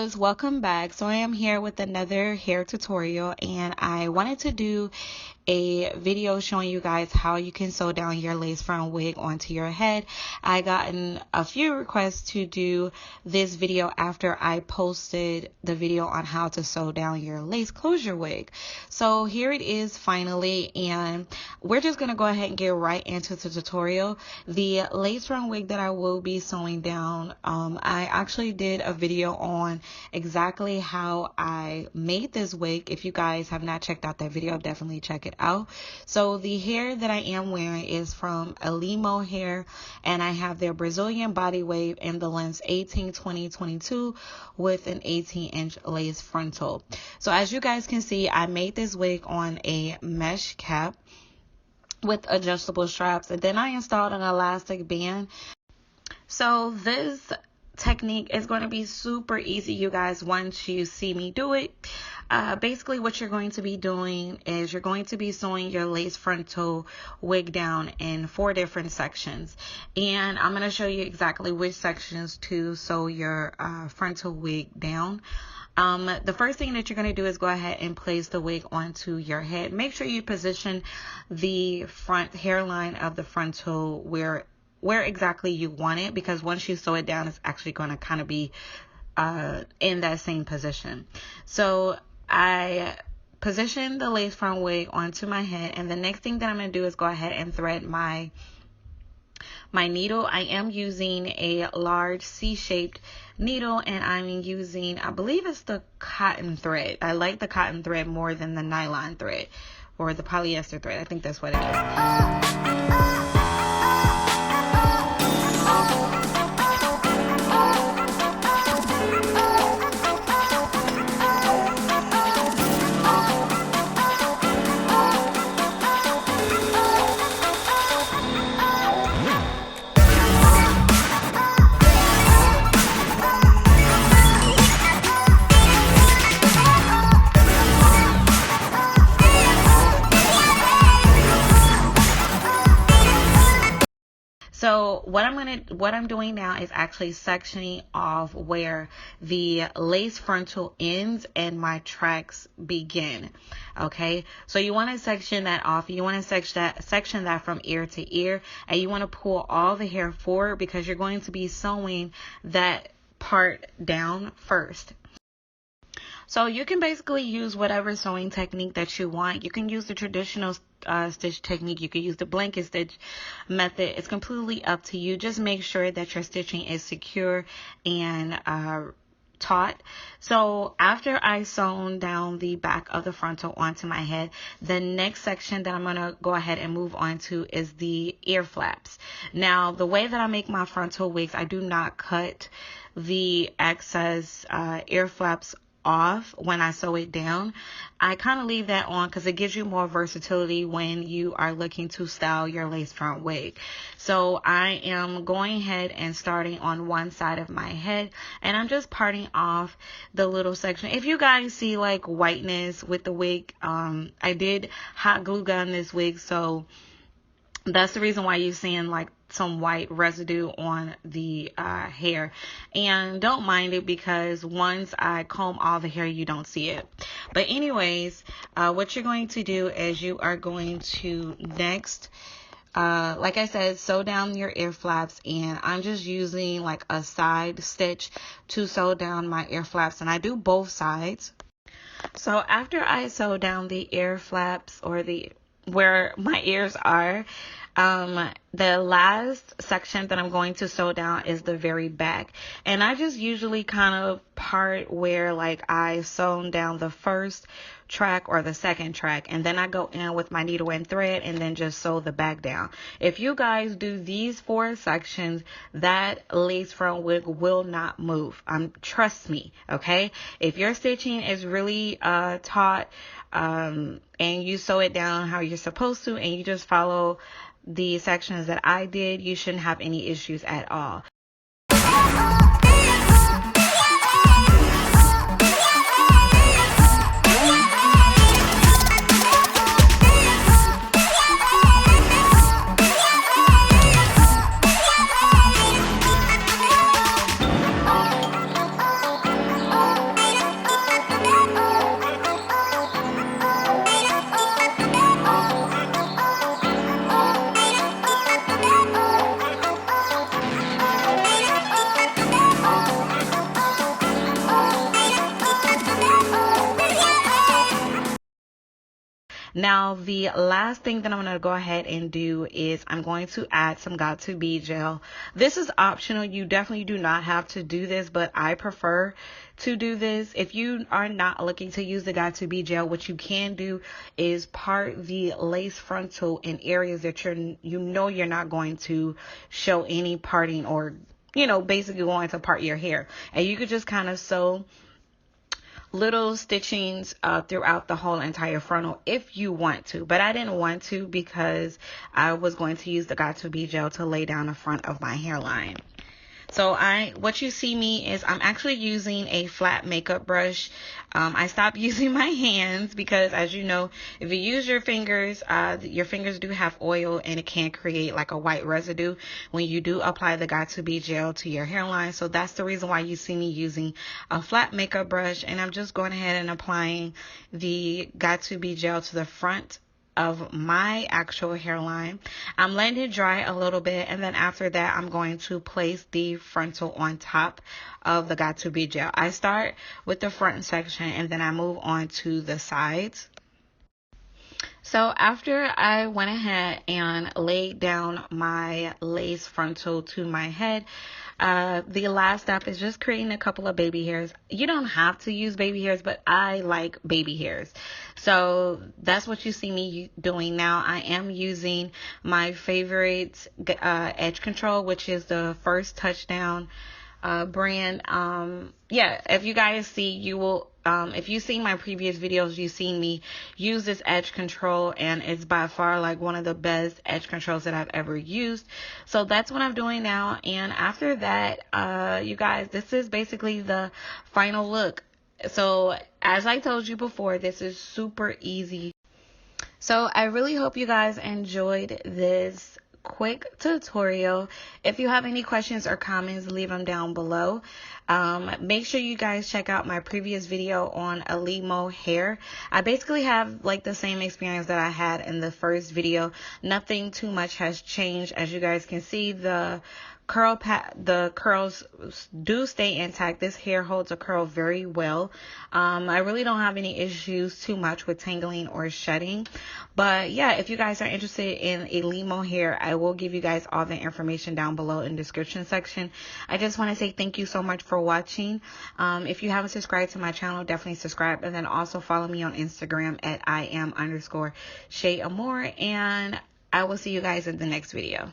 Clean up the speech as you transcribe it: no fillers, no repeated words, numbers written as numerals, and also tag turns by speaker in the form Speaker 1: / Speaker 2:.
Speaker 1: loves, welcome back. So I am here with another hair tutorial, and I wanted to do a video showing you guys how you can sew down your lace front wig onto your head. I gotten a few requests to do this video after I posted the video on how to sew down your lace closure wig. So here it is finally, and we're just gonna go ahead and get right into the tutorial. The lace front wig that I will be sewing down, I actually did a video on exactly how I made this wig. If you guys have not checked out that video, definitely check it out. So the hair that I am wearing is from Elemo Hair, and I have their Brazilian body wave in the lengths 18, 20, 22 with an 18-inch lace frontal. So as you guys can see, I made this wig on a mesh cap with adjustable straps, and then I installed an elastic band. So this technique is going to be super easy, you guys, once you see me do it. Basically what you're going to be doing is you're going to be sewing your lace frontal wig down in 4 different sections, and I'm going to show you exactly which sections to sew your frontal wig down. The first thing that you're going to do is go ahead and place the wig onto your head. Make sure you position the front hairline of the frontal where exactly you want it, because once you sew it down, it's actually going to kind of be in that same position. So I position the lace front wig onto my head, and the next thing that I'm going to do is go ahead and thread my needle. I am using a large C-shaped needle, and I'm using, I believe it's the cotton thread. I like the cotton thread more than the nylon thread or the polyester thread. I think that's what it is. So what I'm doing now is actually sectioning off where the lace frontal ends and my tracks begin. Okay, so you want to section that off. You want to section that from ear to ear, and you want to pull all the hair forward because you're going to be sewing that part down first. So you can basically use whatever sewing technique that you want. You can use the traditional stitch technique. You can use the blanket stitch method. It's completely up to you. Just make sure that your stitching is secure and taut. So after I sewn down the back of the frontal onto my head, the next section that I'm going to go ahead and move on to is the ear flaps. Now, the way that I make my frontal wigs, I do not cut the excess ear flaps off when I sew it down. I kind of leave that on because it gives you more versatility when you are looking to style your lace front wig. So I am going ahead and starting on one side of my head, and I'm just parting off the little section. If you guys see like whiteness with the wig, I did hot glue gun this wig, so that's the reason why you're seeing like some white residue on the hair, and don't mind it because once I comb all the hair you don't see it. But anyways, what you're going to do is you are going to next, like I said, sew down your ear flaps, and I'm just using like a side stitch to sew down my ear flaps, and I do both sides. So after I sew down the ear flaps, or where my ears are, the last section that I'm going to sew down is the very back, and I just usually kind of part where like I sewn down the first track or the second track, and then I go in with my needle and thread and then just sew the back down. If you guys do these 4 sections, that lace front wig will not move. Trust me, okay? If your stitching is really taut, and you sew it down how you're supposed to, and you just follow the sections that I did, you shouldn't have any issues at all. Now, the last thing that I'm going to go ahead and do is I'm going to add some Got2b gel. This is optional. You definitely do not have to do this, but I prefer to do this. If you are not looking to use the Got2b gel, what you can do is part the lace frontal in areas that you're not going to show any parting, or basically going to part your hair. And you could just kind of sew little stitchings throughout the whole entire frontal if you want to, but I didn't want to because I was going to use the Got2b gel to lay down the front of my hairline. So what you see me is I'm actually using a flat makeup brush. I stopped using my hands because, as you know, if you use your fingers do have oil, and it can create like a white residue when you do apply the Got2b gel to your hairline. So that's the reason why you see me using a flat makeup brush, and I'm just going ahead and applying the Got2b gel to the front of my actual hairline. I'm letting it dry a little bit, and then after that I'm going to place the frontal on top of the Got2b gel. I start with the front section and then I move on to the sides. So after I went ahead and laid down my lace frontal to my head, the last step is just creating a couple of baby hairs. You don't have to use baby hairs, but I like baby hairs. So that's what you see me doing now. I am using my favorite edge control, which is the First Touchdown brand. Yeah, if you guys see, you will if you've seen my previous videos, you've seen me use this edge control, and it's by far like one of the best edge controls that I've ever used. So that's what I'm doing now, and after that, you guys, this is basically the final look. So as I told you before, this is super easy. So I really hope you guys enjoyed this quick tutorial. If you have any questions or comments, leave them down below. Make sure you guys check out my previous video on Elemo Hair. I basically have like the same experience that I had in the first video. Nothing too much has changed. As you guys can see, the curls do stay intact. This hair holds a curl very well. I really don't have any issues too much with tangling or shedding. But yeah, if you guys are interested in Elemo Hair, I will give you guys all the information down below in the description section. I just want to say thank you so much for watching. If you haven't subscribed to my channel, definitely subscribe, and then also follow me on Instagram at @I am_Shay Amour, and I will see you guys in the next video.